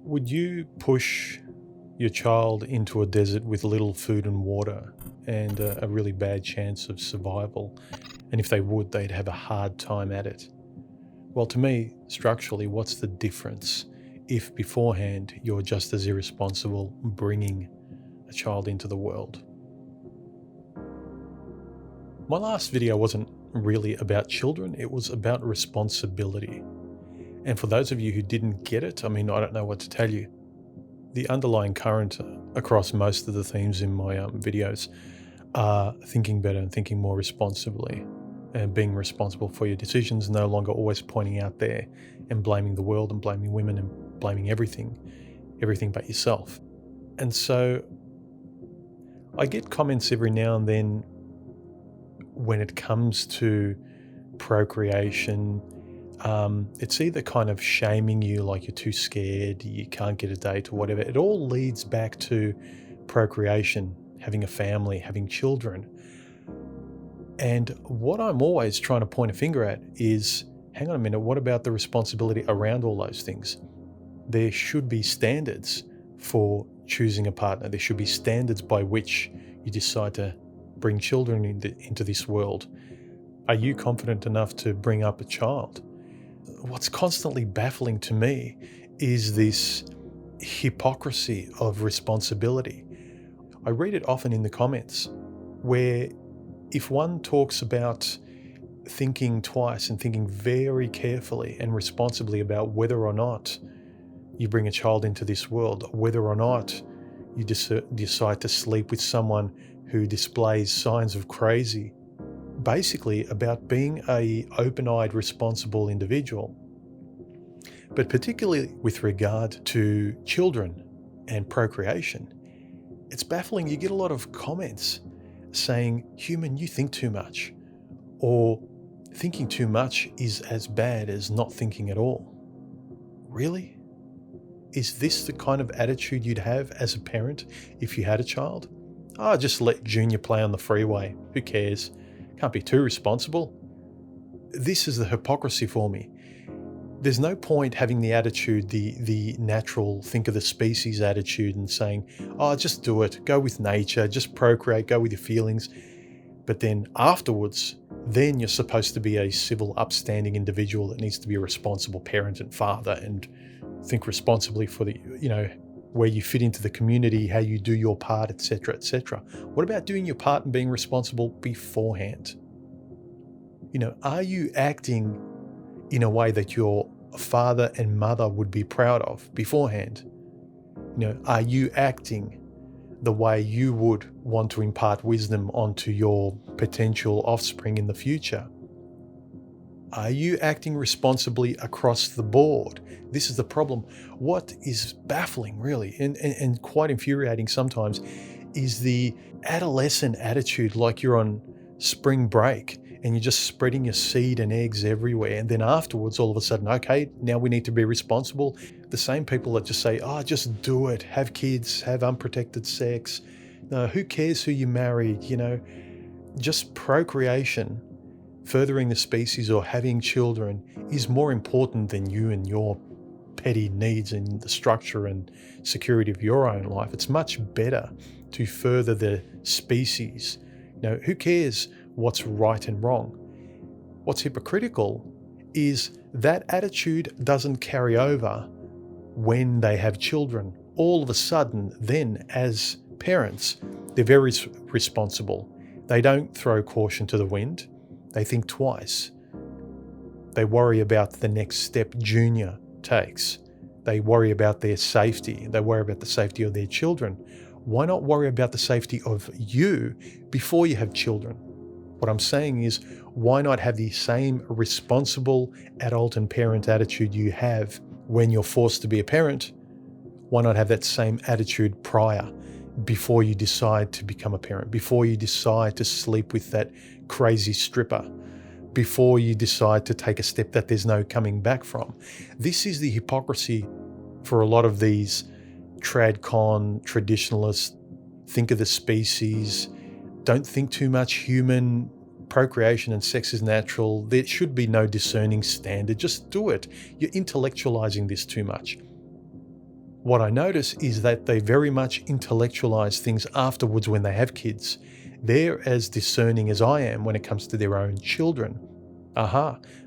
Would you push your child into a desert with little food and water and a really bad chance of survival? And if they would, they'd have a hard time at it. Well, to me, structurally, what's the difference if beforehand you're just as irresponsible bringing a child into the world? My last video wasn't really about children, it was about responsibility. And for those of you who didn't get it, I don't know what to tell you. The underlying current across most of the themes in my videos are thinking better and thinking more responsibly, and being responsible for your decisions, no longer always pointing out there and blaming the world and blaming women and blaming everything but yourself. And so I get comments every now and then when it comes to procreation. It's either kind of shaming you, like you're too scared, you can't get a date or whatever. It all leads back to procreation, having a family, having children. And what I'm always trying to point a finger at is, hang on a minute, what about the responsibility around all those things? There should be standards for choosing a partner. There should be standards by which you decide to bring children into this world. Are you confident enough to bring up a child? What's constantly baffling to me is this hypocrisy of responsibility. I read it often in the comments where if one talks about thinking twice and thinking very carefully and responsibly about whether or not you bring a child into this world, whether or not you decide to sleep with someone who displays signs of crazy, basically about being a open-eyed, responsible individual. But particularly with regard to children and procreation, it's baffling. You get a lot of comments saying, "Human, you think too much," or "Thinking too much is as bad as not thinking at all." Really? Is this the kind of attitude you'd have as a parent if you had a child? Just let Junior play on the freeway. Who cares? Can't be too responsible. This is the hypocrisy for me. There's no point having the attitude, the natural think of the species attitude, and saying, just do it, go with nature, just procreate, go with your feelings. But then afterwards, then you're supposed to be a civil, upstanding individual that needs to be a responsible parent and father and think responsibly for where you fit into the community, how you do your part, etc., etc. What about doing your part and being responsible beforehand? Are you acting in a way that your father and mother would be proud of beforehand? Are you acting the way you would want to impart wisdom onto your potential offspring in the future? Are you acting responsibly across the board? This is the problem. What is baffling, really, and quite infuriating sometimes, is the adolescent attitude like you're on spring break and you're just spreading your seed and eggs everywhere. And then afterwards, all of a sudden, okay, now we need to be responsible. The same people that just say, just do it, have kids, have unprotected sex. No, who cares who you married? Just procreation, furthering the species or having children is more important than you and your petty needs and the structure and security of your own life. It's much better to further the species. Who cares what's right and wrong? What's hypocritical is that attitude doesn't carry over when they have children. All of a sudden, then, as parents, they're very responsible. They don't throw caution to the wind. They think twice. They worry about the next step Junior takes. They worry about their safety. They worry about the safety of their children. Why not worry about the safety of you before you have children? What I'm saying is, why not have the same responsible adult and parent attitude you have when you're forced to be a parent? Why not have that same attitude prior, before you decide to become a parent, before you decide to sleep with that crazy stripper, before you decide to take a step that there's no coming back from? This is the hypocrisy for a lot of these tradcon traditionalists, think of the species, don't think too much, human, procreation and sex is natural, there should be no discerning standard, just do it. You're intellectualizing this too much. What I notice is that they very much intellectualize things afterwards when they have kids. They're as discerning as I am when it comes to their own children.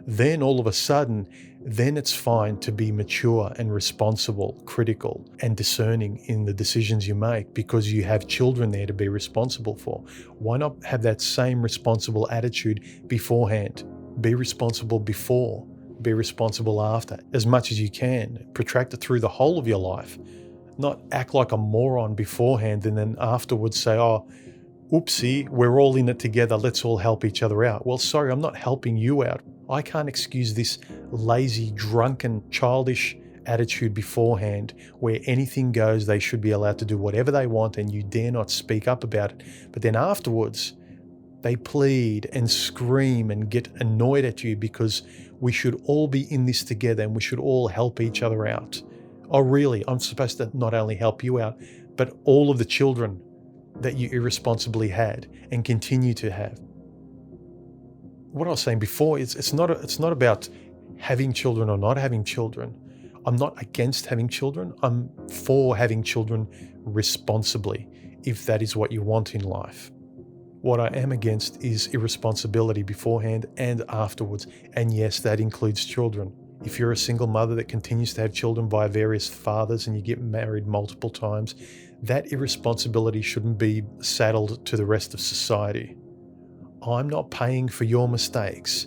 Then all of a sudden, then it's fine to be mature and responsible, critical and discerning in the decisions you make because you have children there to be responsible for. Why not have that same responsible attitude beforehand? Be responsible before, be responsible after, as much as you can. Protract it through the whole of your life. Not act like a moron beforehand and then afterwards say, oh, oopsie, we're all in it together, let's all help each other out. Well, sorry, I'm not helping you out. I can't excuse this lazy, drunken, childish attitude beforehand where anything goes, they should be allowed to do whatever they want and you dare not speak up about it. But then afterwards, they plead and scream and get annoyed at you because we should all be in this together and we should all help each other out. Oh, really? I'm supposed to not only help you out, but all of the children that you irresponsibly had and continue to have. What I was saying before is it's not about having children or not having children. I'm not against having children. I'm for having children responsibly, if that is what you want in life. What I am against is irresponsibility beforehand and afterwards. And yes, that includes children. If you're a single mother that continues to have children by various fathers and you get married multiple times, that irresponsibility shouldn't be saddled to the rest of society. I'm not paying for your mistakes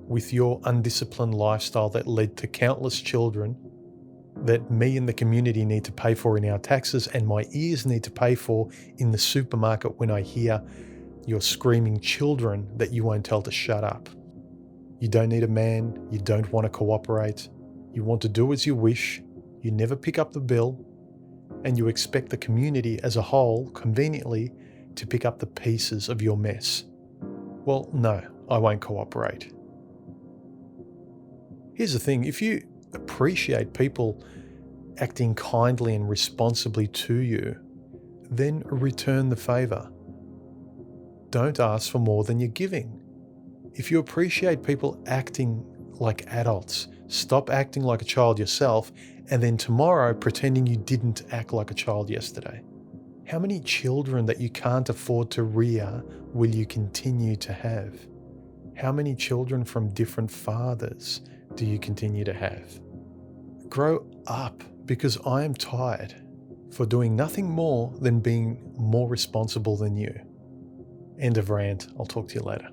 with your undisciplined lifestyle that led to countless children that me and the community need to pay for in our taxes and my ears need to pay for in the supermarket when I hear your screaming children that you won't tell to shut up. You don't need a man, you don't want to cooperate, you want to do as you wish, you never pick up the bill, and you expect the community as a whole, conveniently, to pick up the pieces of your mess. Well, no, I won't cooperate. Here's the thing, if you appreciate people acting kindly and responsibly to you, then return the favour. Don't ask for more than you're giving. If you appreciate people acting like adults, stop acting like a child yourself, and then tomorrow pretending you didn't act like a child yesterday. How many children that you can't afford to rear will you continue to have? How many children from different fathers do you continue to have? Grow up, because I am tired for doing nothing more than being more responsible than you. End of rant. I'll talk to you later.